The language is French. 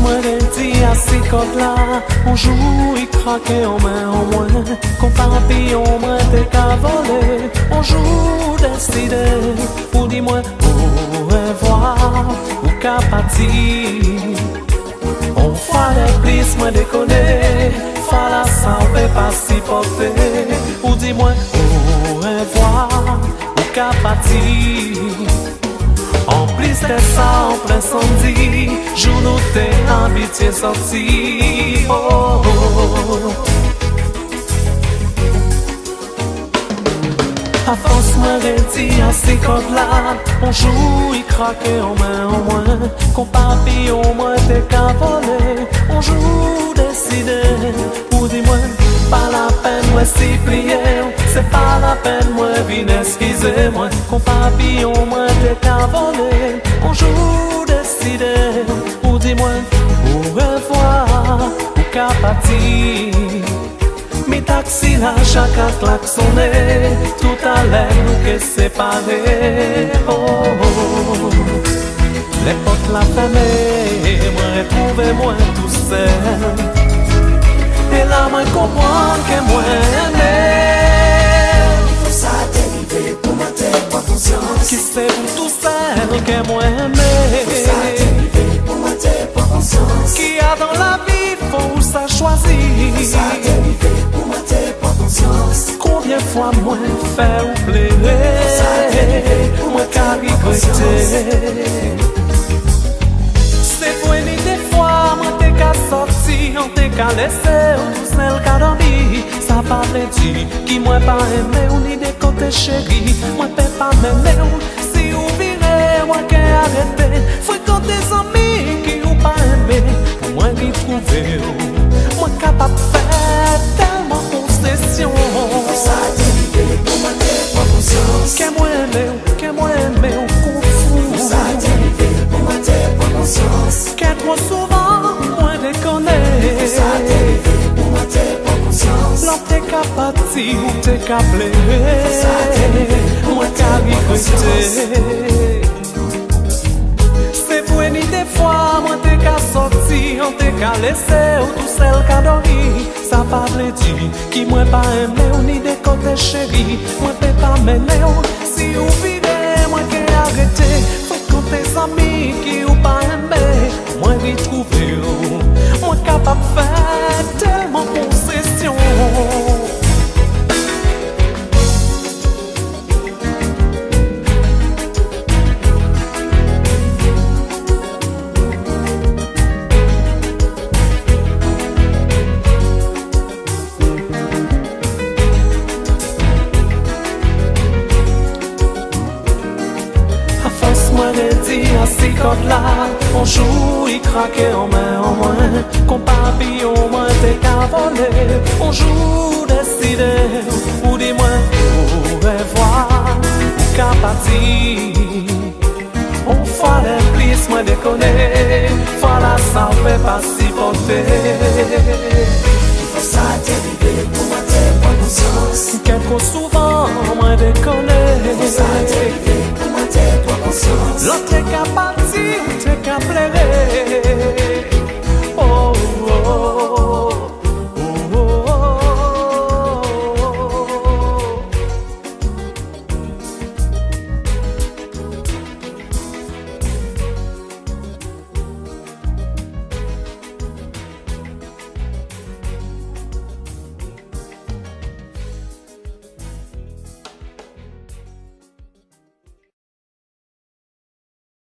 moi dit à ces codes-là, on joue, il craque en main en moins. Qu'on papillon, moi t'es qu'à voler. On joue, décidé, ou dis-moi, au revoir, ou qu'à partir. On fallait plus, moi déconner, fallait ça, on peut pas s'y porter. Ou dis-moi, au revoir, ou qu'à partir. En plus de ça, en plein samedi, jour nous t'es habitué sorti. Oh, oh, oh. À force, moi dit à ces codes-là, on joue, il craque en main en moins. Qu'on papillon, moi t'es qu'à voler. On joue, décidé, ou dis-moi, pas la peine, moi s'y plier. C'est pas la peine, moi vine, excusez-moi. Qu'on papillon, moi t'es qu'à voler. On joue, décidé, ou dis-moi, au revoir, ou qu'à partir. Mi taxi là, chacun klaxonné, tout à l'heure nous que séparés. Oh, oh. Les portes la fermée, moi retrouvé moi tout seul. Et là moi comprends que moi aimé. Faut ça t'arriver pour mater pas conscience. Qui c'est pour tout seul que moi aimé. Faut ça t'arriver pour mater pas conscience. Qui a dans la vie faut ça choisir. Faut ça t'arriver pour mater pas conscience. Combien fois moi faire ou plairer, moi qu'à regretter. C'est pour une des fois, moi t'es qu'à sortir, on t'es qu'à laisser, ou tout seul qu'à dormir. Ça parle dit, qui moi pas aimé, ou ni des côtés chéris, moi t'es pas m'aimer. Si ou virez, moi qu'à arrêter, fréquente des amis qui ou pas aimé, pour moi qui trouver, moi capable faire tellement concession. Faut ça t'arriver pour mater pas conscience. Que moi aimé, ou confus. Faut ça t'arriver pour mater pas conscience. Que trop souvent, moi déconner. Faut ça t'arriver pour mater pas conscience. L'on t'es qu'à partir ou t'es qu'à pleurer. Faut ça t'arriver pour moi mater qu'à pas conscience. regretter. C'est pour une des fois, moi t'es qu'à sortir, on t'es qu'à laisser, ou tout seul qu'à dormir. Ça parle dit, qui moi pas aimé, ou ni des côtés chéris, moi t'es pas mêlé. Si ou vide, moi qu'à arrêter, fréquente tes amis qui ou pas aimé, moi d'y trouver, moi capable faire tellement concession. Moi dit à ces codes-là, on joue, il craque en main en moins. Qu'on papillon, moi t'es qu'à voler. On joue, décidé, ou dis-moi, au revoir, ou qu'à partir. On fallait plus, moi déconner, voilà ça on peut pas s'y porter. Faut ça t'arriver pour mater pas conscience. Quelque souvent, moi déconner. Faut ça t'arriver pour mater pas conscience. L'autre t'es qu'à partir, t'es qu'à pleurer.